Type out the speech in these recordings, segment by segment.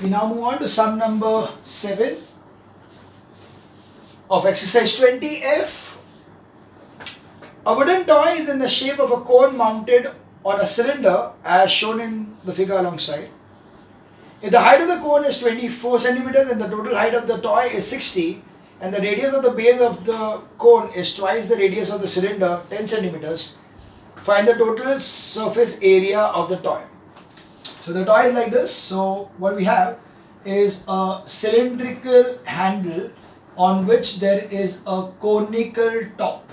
We now move on to sum number 7 of exercise 20F. A wooden toy is in the shape of a cone mounted on a cylinder as shown in the figure alongside. If the height of the cone is 24 centimeters and the total height of the toy is 60 and the radius of the base of the cone is twice the radius of the cylinder, 10 centimeters, find the total surface area of the toy. So the toy is like this. So what we have is a cylindrical handle on which there is a conical top.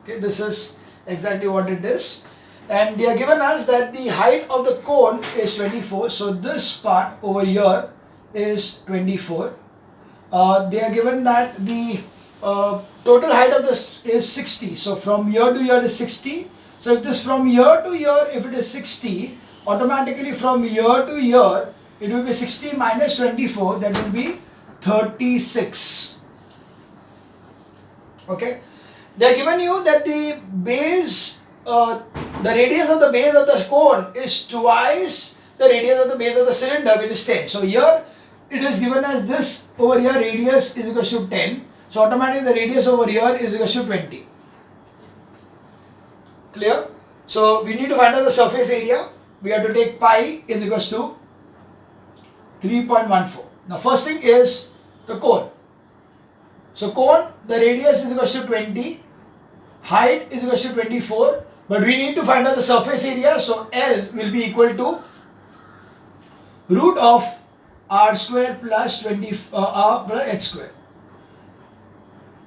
Okay, this is exactly what it is. And they are given us that the height of the cone is 24. So this part over here is 24. They are given that the total height of this is 60. So from here to here is 60. So if this from here to here, if it is 60, automatically from here to here, it will be 60 minus 24, that will be 36. Okay. They are given you that the base, the radius of the base of the cone is twice the radius of the base of the cylinder, which is 10. So here it is given as this over here radius is equal to 10. So automatically the radius over here is equal to 20. Clear? So we need to find out the surface area. We have to take pi is equal to 3.14. Now first thing is the cone. So cone, the radius is equal to 20, height is equal to 24, but we need to find out the surface area. So L will be equal to root of r square plus 20 r plus h square.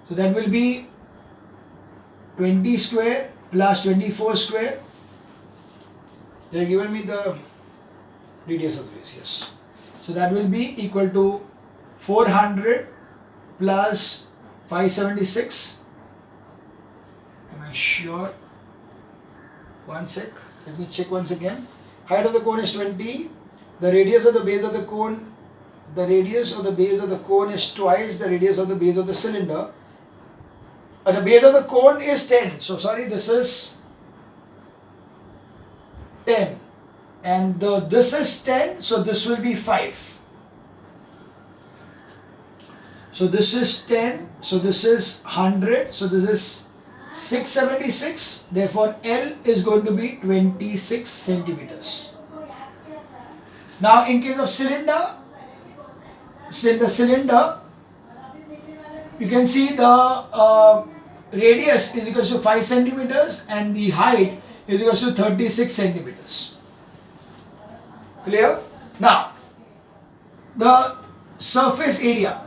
So that will be 20 square plus 24 square. They have given me the radius of the base, yes. So that will be equal to 400 plus 576. Am I sure? One sec. Let me check once again. Height of the cone is 20. The radius of the base of the cone, the radius of the base of the cone is twice the radius of the base of the cylinder. The base of the cone is 10. So sorry, this is 10. And this is 10, so this will be 5. So this is 10, so this is 100, so this is 676. Therefore, L is going to be 26 centimeters. Now, in case of cylinder, you can see the radius is equal to 5 centimeters and the height is equal to 36 centimeters. Clear? Now, the surface area.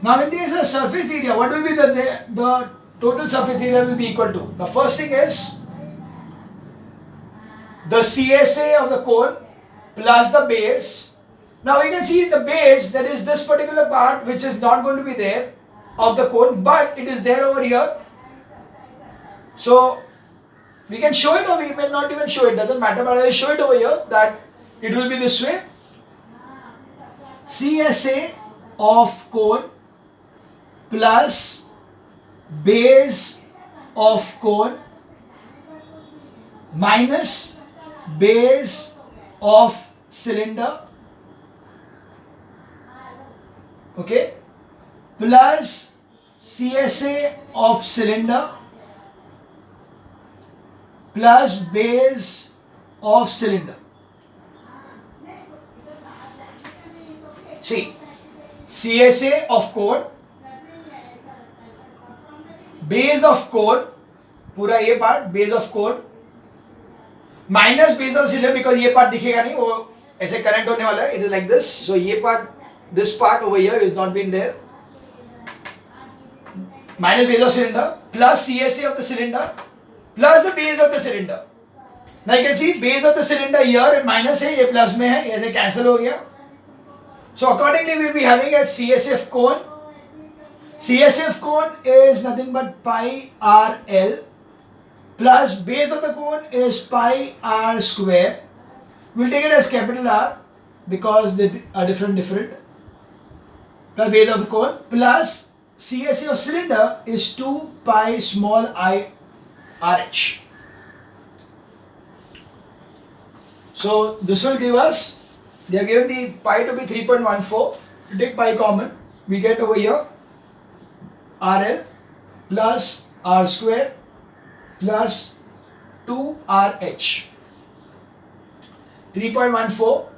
Now, when there is a surface area, what will be the total surface area will be equal to? The first thing is the CSA of the cone plus the base. Now, you can see the base, that is this particular part which is not going to be there of the cone, but it is there over here. So, we can show it or we may not even show it, doesn't matter, but I will show it over here that it will be this way. CSA of cone plus base of cone minus base of cylinder, okay, plus CSA of cylinder plus base of cylinder. See, CSA of cone, base of cone, पूरा ये part base of cone minus base of cylinder, because ये part दिखेगा नहीं, वो ऐसे connect होने वाला है. It is like this. So ये part, this part over here is not been there. Minus base of cylinder plus CSA of the cylinder plus the base of the cylinder. Now you can see base of the cylinder here and minus है, ये plus में है, ऐसे cancel हो गया. So accordingly we will be having a CSF cone. CSF cone is nothing but pi RL plus base of the cone is pi R square. We will take it as capital R because they are different. Plus base of the cone plus CSA of cylinder is 2 pi small I RH. So this will give us They are given the pi to be 3.14. To take pi common, we get over here RL plus R square plus 2RH. 3.14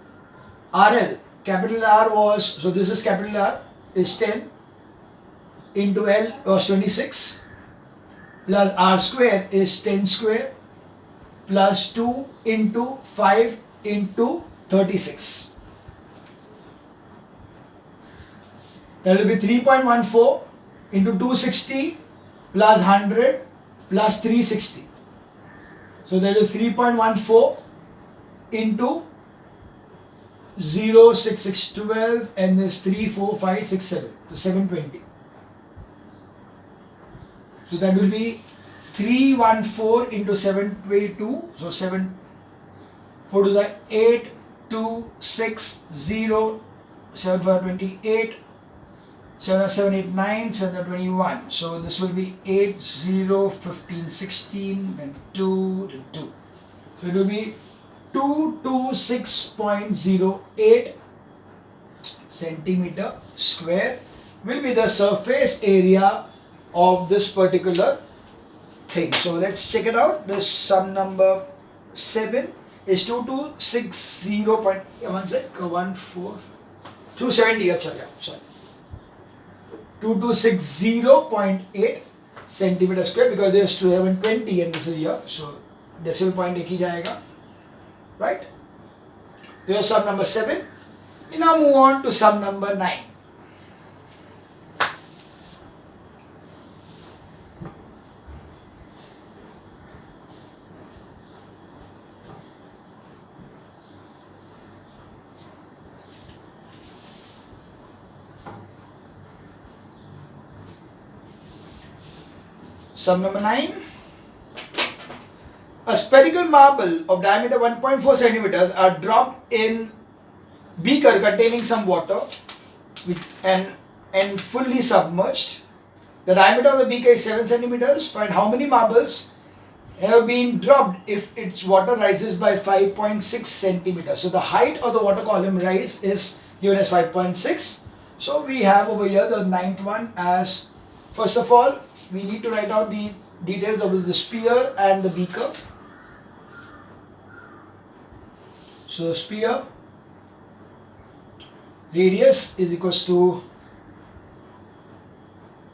RL, capital R was, so this is capital R, is 10 into L was 26 plus R square is 10 square plus 2 into 5 into 36. That will be 3.14 into 260 plus 100 plus 360. So that is 3.14 into 0, 6, 6, 12 and this 3, 4, 5, 6, 7. So 720. So that will be 314 into 722. So 7, 4 to the 8, 2, 6, 0, 7, 5, 28, 7, 7, 8, 9, 7, 21. So this will be 8, 0, 15, 16, then 2, then 2. So it will be 226.08 centimeter square will be the surface area of this particular thing. So let's check it out. This sum number 7 is 270. Sorry. 2260.8 centimeter square because there is 220 and this is here. So decimal point एक ही जाएगा. Right? This is sum number 7. We now move on to sum number 9. Sum number 9. A spherical marble of diameter 1.4 centimeters are dropped in beaker containing some water and fully submerged. The diameter of the beaker is 7 centimeters. Find how many marbles have been dropped if its water rises by 5.6 centimeters. So the height of the water column rise is given as 5.6. So we have over here the 9th one as, first of all, we need to write out the details of the sphere and the beaker. So sphere radius is equals to,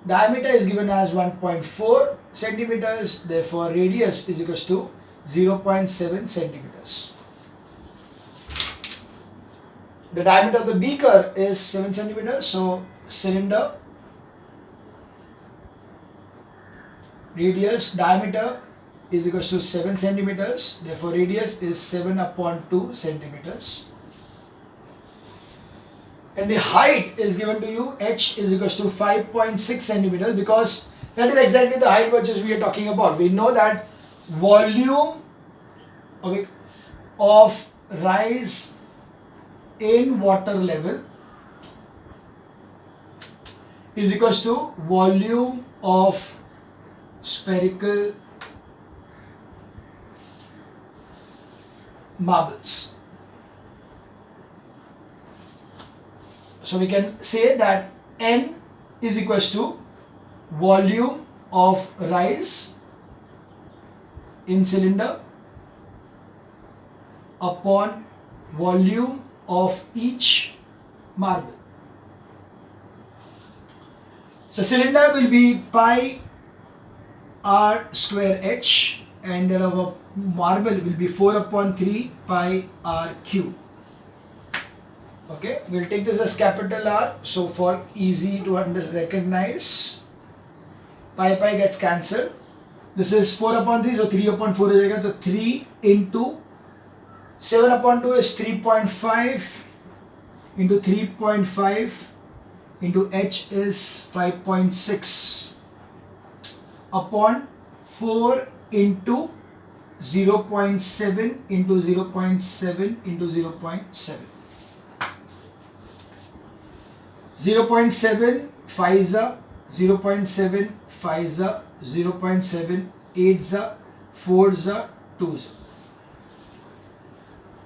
diameter is given as 1.4 centimeters, therefore radius is equals to 0.7 centimeters. The diameter of the beaker is 7 centimeters, so cylinder radius diameter is equals to 7 centimeters, therefore radius is 7 upon 2 centimeters. And the height is given to you, h is equals to 5.6 centimeters because that is exactly the height which we are talking about. We know that volume of rise in water level is equals to volume of spherical marbles. So we can say that N is equals to volume of rise in cylinder upon volume of each marble. So cylinder will be pi r square h and then our marble will be 4 upon 3 pi r cube. Okay, we'll take this as capital R, so for easy to recognize, pi gets cancelled. This is 4 upon 3, so 3 upon 4 is so 3 into 7 upon 2 is 3.5 into 3.5 into h is 5.6 upon 4 into 0.7 into 0.7 into 0.7. 0.7 5 0.7 5 0.7 8 4 2.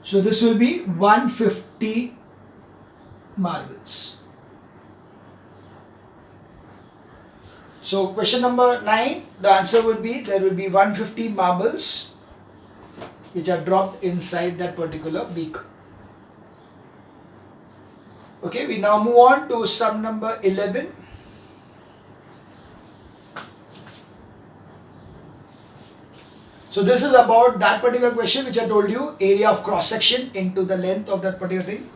So this will be 150 marbles. So question number 9, the answer would be there will be 150 marbles which are dropped inside that particular beaker. Okay, we now move on to sum number 11. So this is about that particular question which I told you, area of cross section into the length of that particular thing.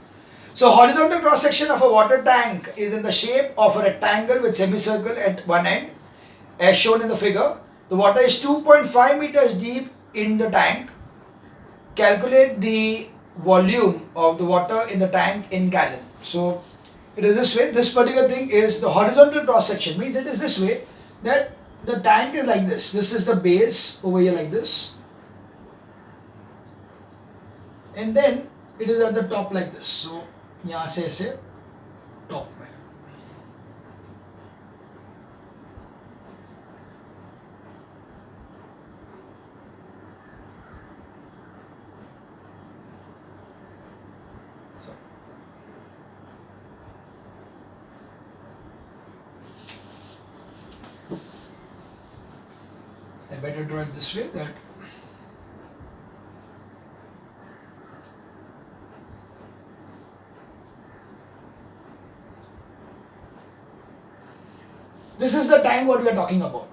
So horizontal cross section of a water tank is in the shape of a rectangle with semicircle at one end as shown in the figure. The water is 2.5 meters deep in the tank. Calculate the volume of the water in the tank in gallon. So it is this way. This particular thing is the horizontal cross section, means it is this way, that the tank is like this. This is the base over here like this. And then it is at the top like this. So यहाँ से ऐसे top में. So I better draw it this way, that this is the tank what we are talking about.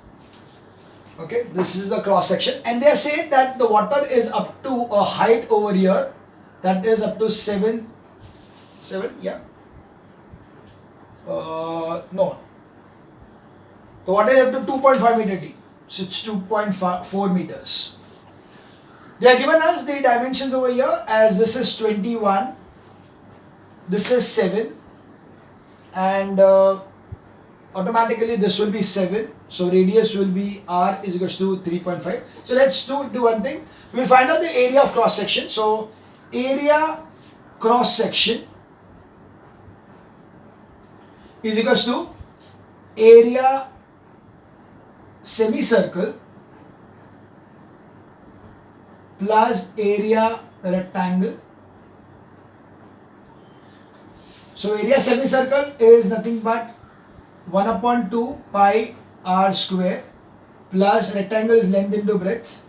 Okay, this is the cross section, and they say that the water is up to a height over here that is up to 7, yeah. No. The water is up to 2.5 meter deep. So it's 2.4 meters. They are given us the dimensions over here as this is 21, this is 7, and automatically this will be 7. So radius will be r is equals to 3.5. So let's do one thing. We'll find out the area of cross section. So area cross section is equals to area semicircle plus area rectangle. So area semicircle is nothing but 1 upon 2 pi r square plus rectangle is length into breadth.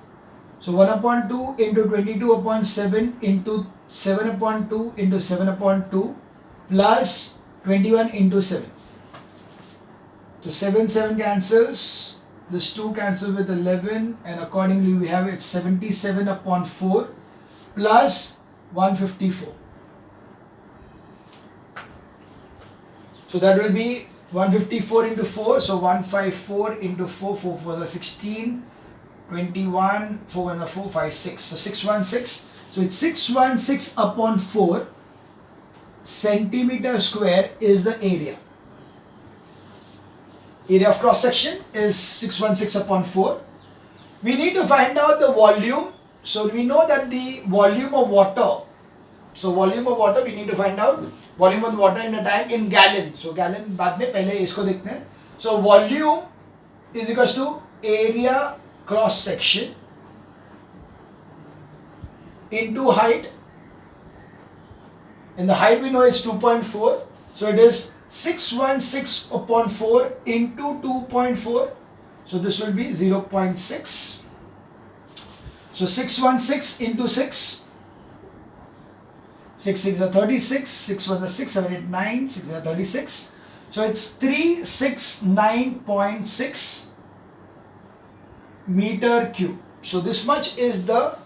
So 1 upon 2 into 22 upon 7 into 7 upon 2 into 7 upon 2 plus 21 into 7. So 7 cancels. This 2 cancels with 11, and accordingly we have it 77 upon 4 plus 154. So that will be 154 into 4, so 154 into 4, 4 for the 16, 21, 4 and the 4, 5, 6. So 616. So it's 616 upon 4 centimeter square is the area. Area of cross section is 616 upon 4. We need to find out the volume. So we know that the volume of water. So volume of water we need to find out. Volume of water in a tank in gallon. So gallon बाद में पहले इसको देखते हैं. So volume is equals to area cross section into height. And the height we know is 2.4. So it is 616 upon 4 into 2.4. So this will be 0.6. So 616 into 6. 6 6 are 36. 6 1 are 6, 7 8 9. 6 are 36. So it's 369.6 meter cube. So this much is the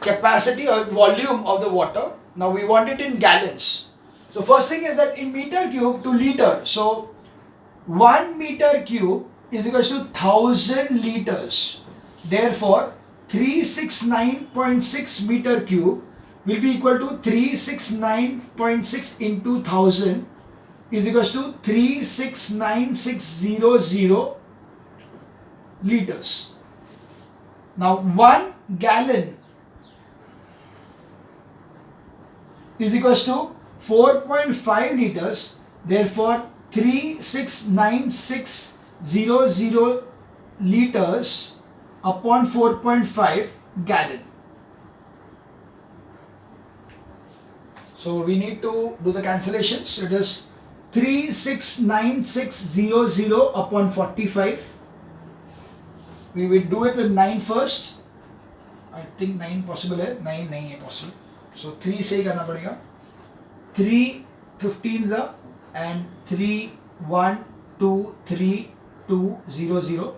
capacity or volume of the water. Now we want it in gallons. So first thing is that in meter cube to liter. So 1 meter cube is equal to 1000 liters. Therefore 369.6 meter cube will be equal to 369.6 into 1000 is equal to 369,600 liters. Now 1 gallon is equal to 4.5 liters. Therefore 369,600 liters upon 4.5 gallon. So we need to do the cancellations. It is 369,600 upon 45. We will do it with 9 first. I think 9 possible है, 9 नहीं है possible. So 3 से ही करना पड़ेगा. 3 15s and 3 1 2 3 2 0 0.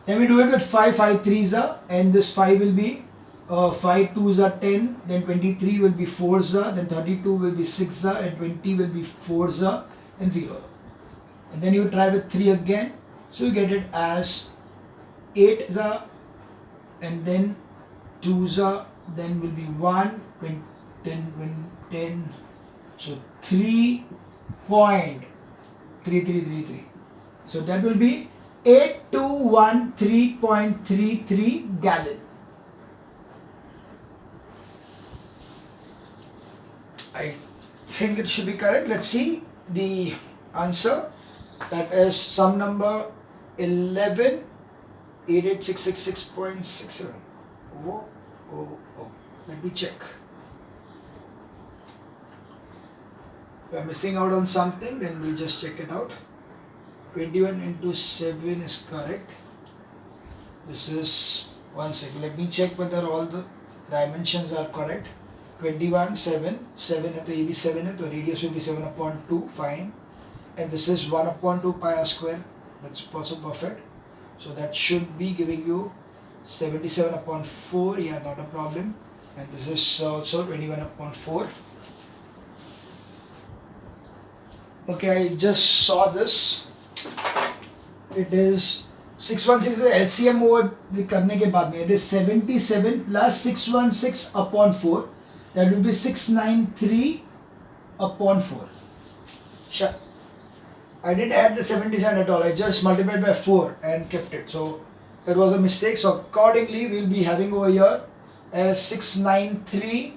Then we do it with 5 3s and this 5 will be 5 2s are 10, then 23 will be 4s, then 32 will be 6s, and 20 will be 4s and 0. And then you try with 3 again, so you get it as 8s and then 2s, then will be 1, 10, so 3.3333. So that will be 8213.33 gallon. I think it should be correct. Let's see the answer. That is sum number 11,88666.67. Oh. Let me check. If I'm missing out on something, then we'll just check it out. 21 into 7 is correct. This is, one second, let me check whether all the dimensions are correct. 21 7 7 है तो ये भी 7 है तो radius will be 7/2, fine. And this is 1/2 pi r square. That's also perfect. So that should be giving you 77/4. Yeah, not a problem. And this is also 21/4. Okay, I just saw this. It is 616 is LCM over the करने के बाद में it is 77 plus 616/4. That will be 693/4. Sure. I didn't add the 77 at all. I just multiplied by 4 and kept it. So that was a mistake. So accordingly, we'll be having over here as 693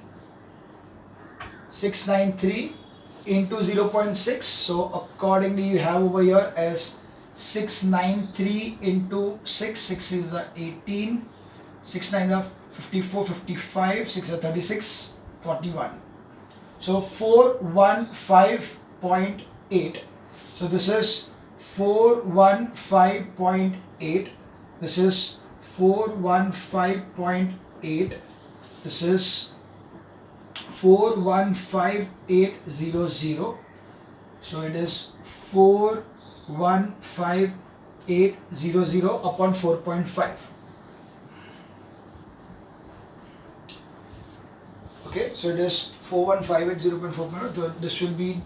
into 0.6. So accordingly, you have over here as 693 into 6. 6 is 18. 6 9 are 54, 55. 6 are 36, 41. So 415.8. So this is 415.8. This is 415.8. This is 415,800. So it is 415,800 upon 4.5. Okay, so it is 415,800.4. So this will be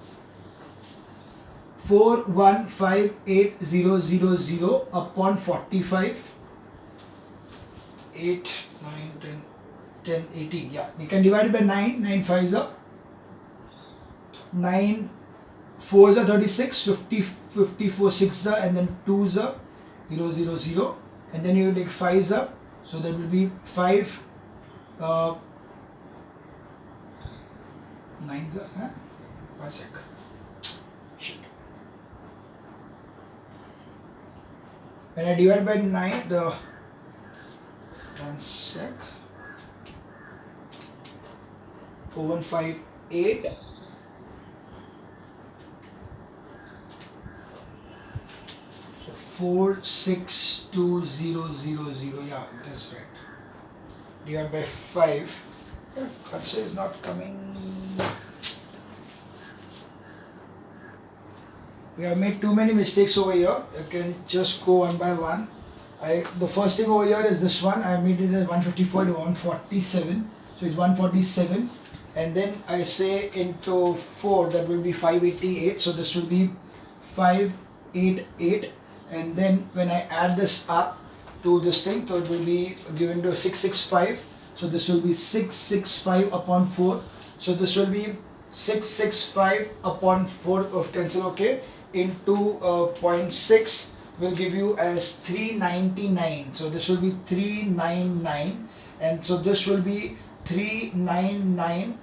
415,800 upon 45. 8, 9, 10, 18. Yeah, you can divide it by 9. 9 5s are 9 4s are 36, 50, 54 6s are, and then 2s are 0 0 0, and then you take 5s are, so that will be 5 9s are, huh? 1 sec. Shit. When I divide by 9, the 1 sec. 4158. So 462,000. Yeah, that's right. Divided by 5. Answer is not coming. We have made too many mistakes over here. You can just go one by one. The first thing over here is this one. I made it as 154 to 147. So it's 147. And then I say into 4, that will be 588. So this will be 588. And then when I add this up to this thing, so it will be given to 665. So this will be 665 upon 4. So this will be 665 upon 4 of cancel, okay, into 0.6 will give you as 399. So this will be 399, and so this will be 399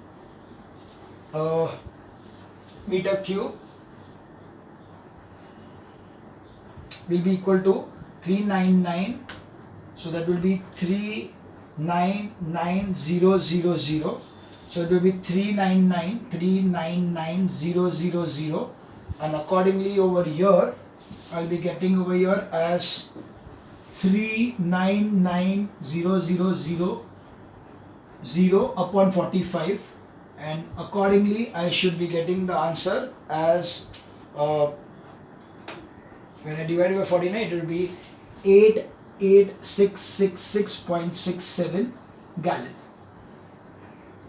meter cube will be equal to 399. So that will be 399,000. So So it will be 399,399,000, and accordingly over here I'll be getting over here as 399,000 upon 45, and accordingly I should be getting the answer as when I divide by 49, it will be 88666.67 gallon.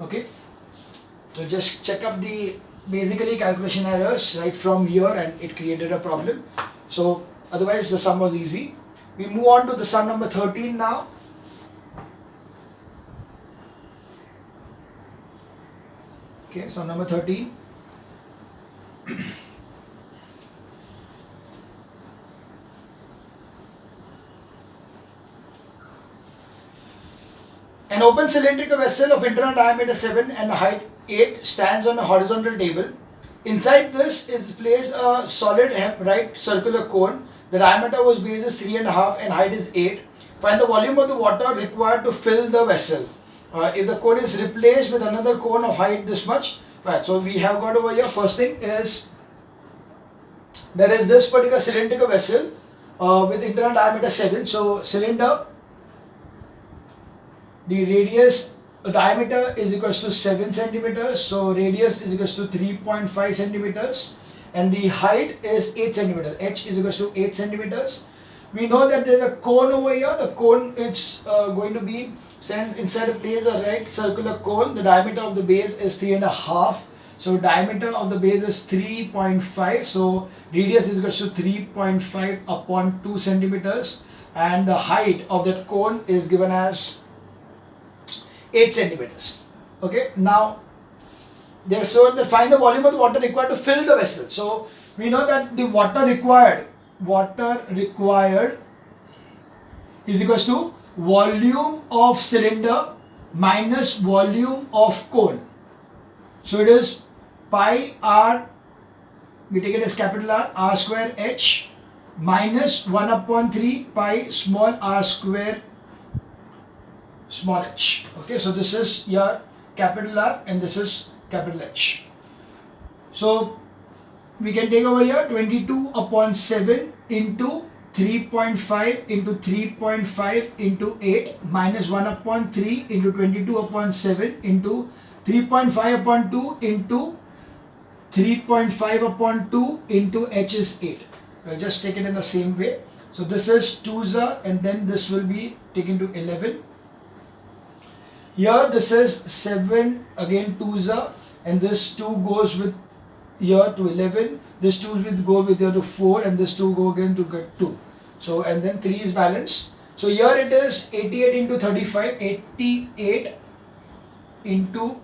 Okay, so just check up the basically calculation errors right from here, and it created a problem. So otherwise the sum was easy. We move on to the sum number 13 now. Okay, so number 13. An open cylindrical vessel of internal diameter 7 and height 8 stands on a horizontal table. Inside this is placed a solid right circular cone. The diameter was base is 3.5 and height is 8. Find the volume of the water required to fill the vessel. If the cone is replaced with another cone of height this much, right? So we have got over here. First thing is there is this particular cylindrical vessel with internal diameter 7. So cylinder, the radius diameter is equals to 7 centimeters. So radius is equals to 3.5 centimeters, and the height is 8 centimeters. H is equals to 8 centimeters. We know that there is a cone over here. The cone is going to be, since inside a place a right circular cone, the diameter of the base is 3.5. So diameter of the base is 3.5. So radius is equals to 3.5 upon 2 centimeters, and the height of that cone is given as 8 centimeters. Okay, now so they find the volume of the water required to fill the vessel. So we know that the water required is equals to volume of cylinder minus volume of cone. So it is pi r, we take it as capital R square H minus 1 upon 3 pi small r square small h. Okay, so this is your capital R and this is capital H. So we can take over here 22 upon 7 into 3.5 into 3.5 into 8 minus 1 upon 3 into 22 upon 7 into 3.5 upon 2 into 3.5 upon 2 into h is 8. We'll just take it in the same way. So this is 2 and then this will be taken to 11. Here this is 7 again 2 and this 2 goes with here to 11. This 2 will go with here to 4 and this 2 go again to get 2. So and then 3 is balanced. So here it is 88 into 35, 88 into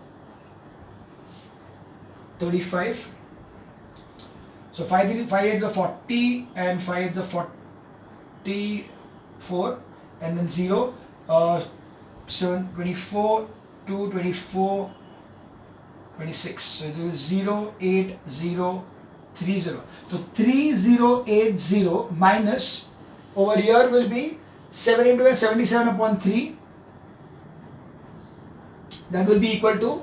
35. So 5 8 is a 40 and 5 is a 44 and then 0. 7 24 2 24 26. So it is 0 8 0 3 0. So 3080 minus over here will be 7 into 77 upon 3. That will be equal to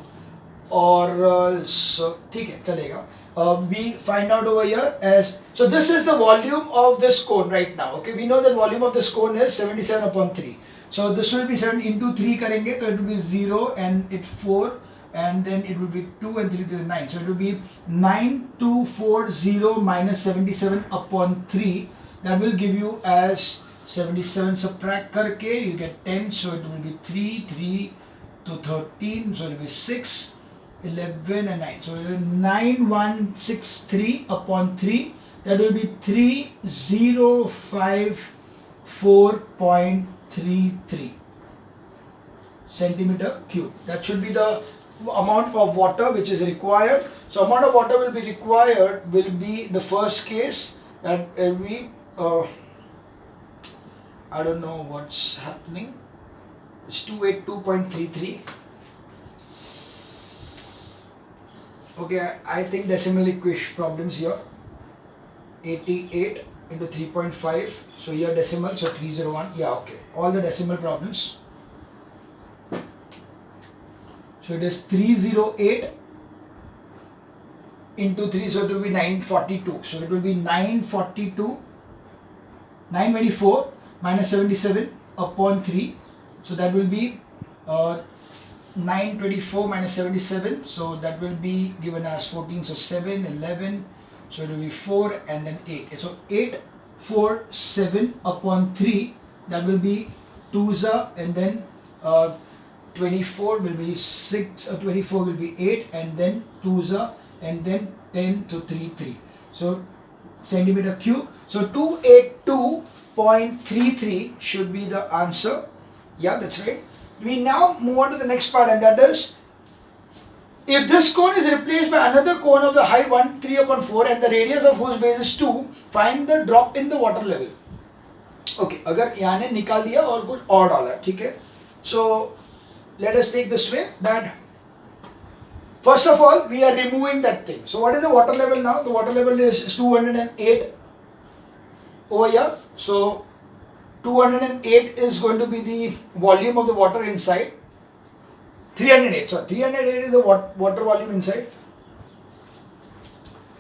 or so okay, chalega. We find out over here as, so this is the volume of this cone right now. Okay, we know that volume of this cone is 77 upon 3. So this will be 7 into 3 karenge, so it will be 0 and it 4 and then it will be 2 and 3 is 9. So it will be 9240 minus 77 upon 3. That will give you as 77 subtract karke, you get 10. So it will be 3, 3 to 13. So it will be 6, 11 and 9. So it will be 9163 upon 3. That will be 3054.33 centimeter cube. That should be the amount of water which is required. So amount of water will be required will be the first case that will be I don't know what's happening. It's 282.33. Okay, I think decimal equation problems here. 88 into 3.5. So here decimal, so 301. Yeah, okay. All the decimal problems. So So it is 308 into 3, so it will be 942. So it will be 924 minus 77 upon 3. So that will be 924 minus 77. So that will be given as 14. So 7, 11. So it will be 4 and then 8. So 847 upon 3. That will be 2 and then 24 will be 6. 24 will be 8 and then 2 and then 10 to 3 3. So centimeter cube. So 282.33 should be the answer. Yeah, that's right. We now move on to the next part, and that is, if this cone is replaced by another cone of the height 3/4 and the radius of whose base is 2, find the drop in the water level. Okay, अगर यहाँ ने निकाल दिया और कुछ और डाला, ठीक है? So let us take this way, that first of all we are removing that thing. So what is the water level now? The water level is 208 over here. So 208 is going to be the volume of the water inside. 308 is the water volume inside.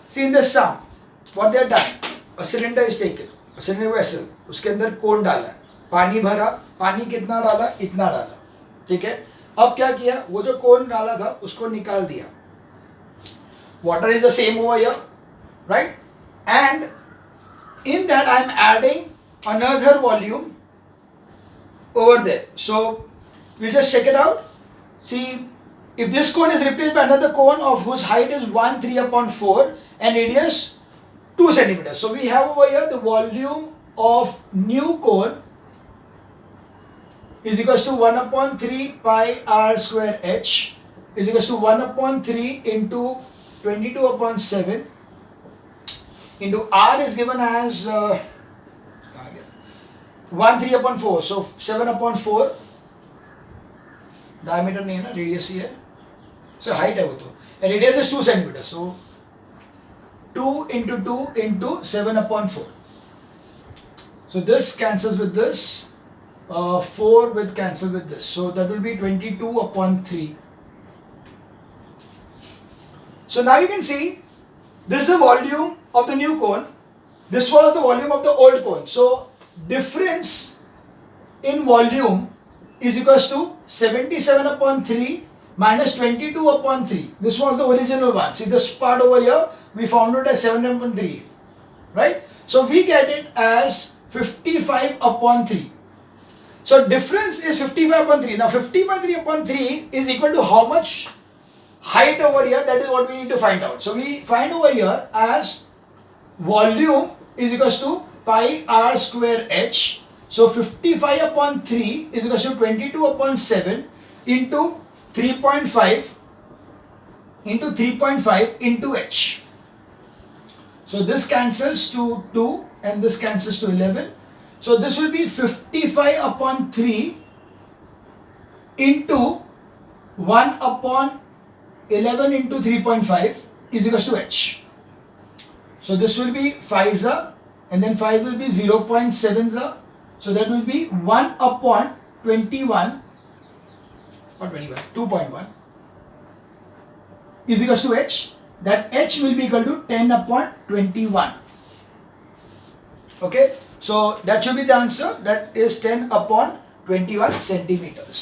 See in this sum, what they have done, a cylinder is taken, a cylinder vessel, उसके अंदर कोन डाला, पानी भरा, पानी कितना डाला, इतना डाला, ठीक है? अब क्या किया, वो जो कोन डाला था उसको निकाल दिया. Water is the same over here, right? And in that I am adding another volume over there. So we just check it out. See, if this cone is replaced by another cone of whose height is 3/4 and radius 2 centimeters. So we have over here the volume of new cone is equals to 1/3 pi r square h is equals to 1/3 into 22/7 into r is given as 1/3/4. So 7/4. Diameter नहीं है ना, radius ही है. So height है वो तो. And radius is 2 centimeters. So 2 into 2 into 7/4. So this cancels with this. 4 with cancel with this. So that will be 22/3. So now you can see this is the volume of the new cone. This was the volume of the old cone. So difference in volume is equals to 77/3 minus 22/3. This was the original one. See this part over here, we found it as 7/3, right? So we get it as 55/3. So difference is 55/3. Now 55/3 is equal to how much height over here? That is what we need to find out. So we find over here as volume is equals to pi r square h. So 55/3 is equals to 22/7 into 3.5 into h. So this cancels to 2 and this cancels to 11. So this will be 55/3 into 1/11 into 3.5 is equals to h. So this will be 5 and then 5 will be 0.7. So that will be 1/21 or 2.1 is equals to h. That h will be equal to 10/21. Okay, so that should be the answer. That is 10/21 centimeters.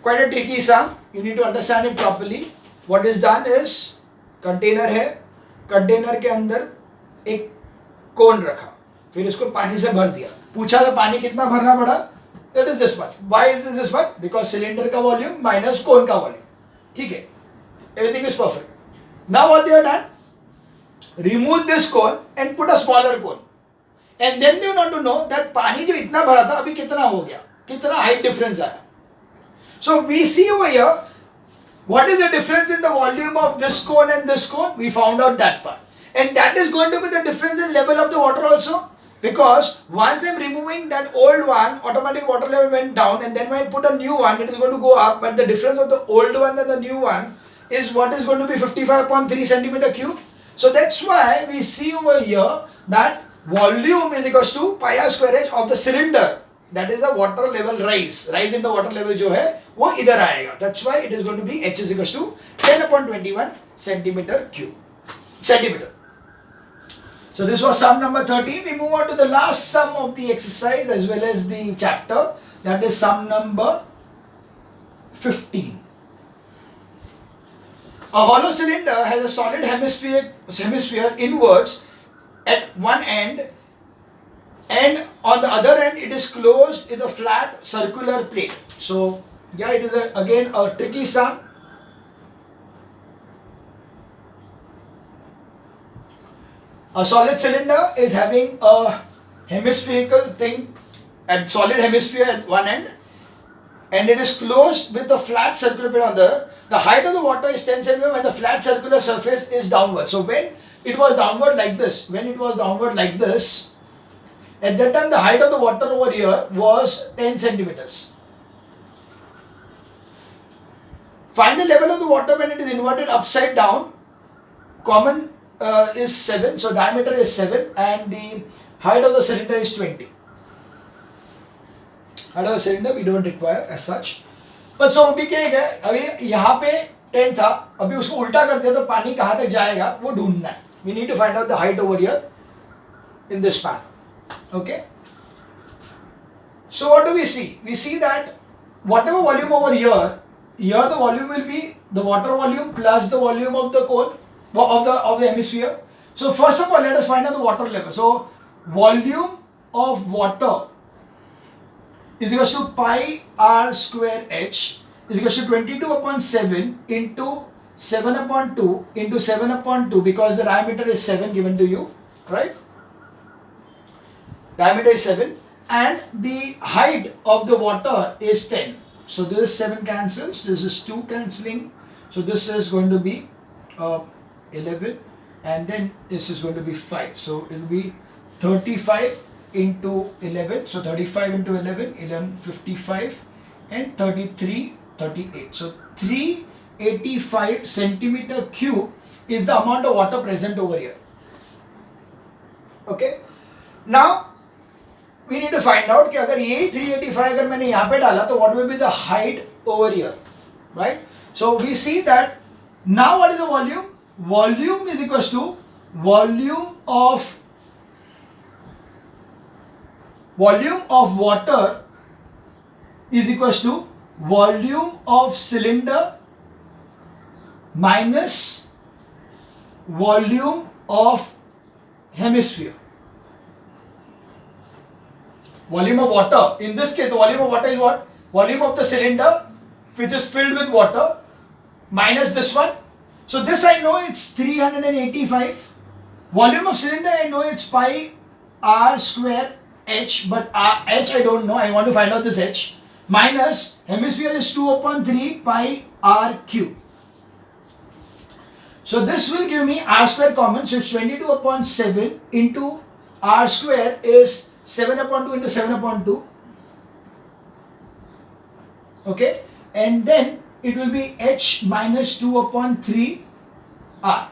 Quite a tricky sum. You need to understand it properly. What is done is, container है, container के अंदर एक कोन रखा, फिर इसको पानी से भर दिया, पूछा था पानी कितना भरना पड़ा, that is this much. Why it is this much? Because cylinder का volume minus कोन का volume. ठीक है, everything is perfect. Now what they have done? Remove this cone and put a smaller cone, and then they want to know that पानी जो इतना भरा था अभी कितना हो गया, कितना height difference आया. So we see over here, what is the difference in the volume of this cone and this cone? We found out that part. And that is going to be the difference in level of the water also. Because once I am removing that old one, automatic water level went down, and then when I put a new one, it is going to go up. But the difference of the old one and the new one is what is going to be 55/3 centimeter cube. So that's why we see over here that volume is equals to pi r square h of the cylinder. that is the water level rise in the water level जो है वो इधर आएगा. That's why it is going to be H is equals to 10/21 centimeter cube. Centimeter. So this was sum number 13. We move on to the last sum of the exercise as well as the chapter. That is sum number 15. A hollow cylinder has a solid hemisphere inwards at one end, and on the other end it is closed with a flat circular plate. So yeah, it is again a tricky sum. A solid cylinder is having a hemispherical thing at solid hemisphere at one end, and it is closed with a flat circular plate on the other. The height of the water is 10 cm when the flat circular surface is downward. So when it was downward like this, at that time the height of the water over here was 10 centimeters. Find the level of the water when it is inverted upside down. Common is 7, so diameter is 7 and the height of the cylinder is 20. Height of the cylinder we don't require as such. But so अभी क्या है, अभी यहाँ पे 10 था, अभी उसको उल्टा कर दिया तो पानी कहाँ तक जाएगा वो ढूंढना है. We need to find out the height over here in this span. Okay. So what do we see? We see that whatever volume over here the volume will be the water volume plus the volume of the cone of the hemisphere. So first of all, let us find out the water level. So volume of water is equal to pi r square h is equal to 22/7 into 7/2 into 7/2 because the diameter is 7 given to you, right? Diameter is 7 and the height of the water is 10. So this 7 cancels, this is 2 cancelling. So this is going to be 11 and then this is going to be 5. So it will be 35 into 11. So 35 into 11, 55 and 33, 38. So 385 centimeter cube is the amount of water present over here. Okay. Now we need to find out कि अगर ये 385 अगर मैंने यहाँ पे डाला तो what will be the height over here, right? So we see that now what is the volume? Volume is equals to volume of water is equals to volume of cylinder minus volume of hemisphere. Volume of water, in this case the volume of water is what? Volume of the cylinder which is filled with water minus this one. So this I know it's 385. Volume of cylinder I know it's pi r square h, but h I don't know, I want to find out this h. Minus hemisphere is 2/3 pi r cube. So this will give me r square common, so it's 22/7 into r square is 7/2 into 7/2. Okay, and then it will be h minus 2/3 r.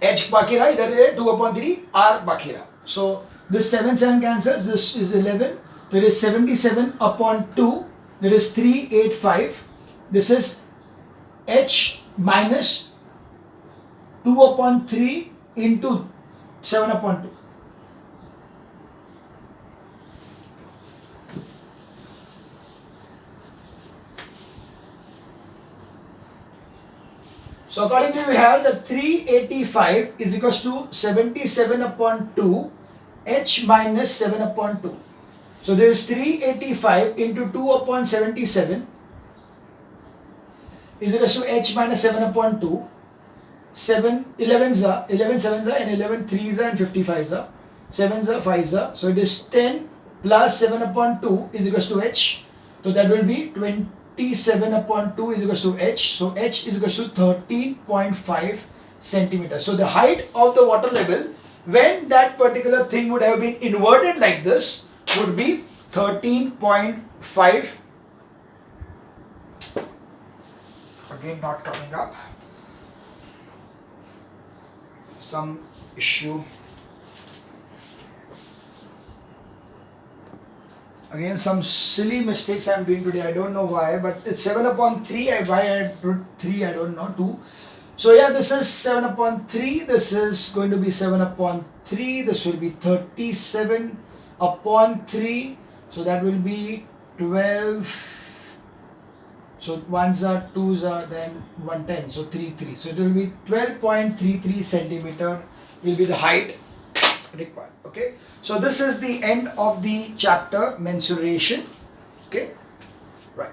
h बाकी रहा, इधर है 2/3 r बाकी रहा. So this 7 cancels, this is 11, there is 77/2, there is 385, this is h minus 2/3 into 7/2. So accordingly we have that 385 is equals to 77/2 h minus 7/2. So this is 385 into 2/77 is equals to h minus 7/2. 11 sevens and 11 threes and 55 sevens 5s. So it is 10 plus 7/2 is equals to h. So that will be 27/2 is equals to h. So h is equals to 13.5 centimeters. So the height of the water level when that particular thing would have been inverted like this would be 13.5. Again not coming up. Some issue. Again, some silly mistakes I'm doing today. I don't know why, but it's 7 upon 3. Why I put 3, I don't know. 2. So yeah, this is 7 upon 3. This is going to be 7 upon 3. This will be 37 upon 3. So that will be 12. So 1s are 2s are then 110. So 3. So it will be 12.33 centimeter will be the height required. Okay. So this is the end of the chapter mensuration. Okay. Right.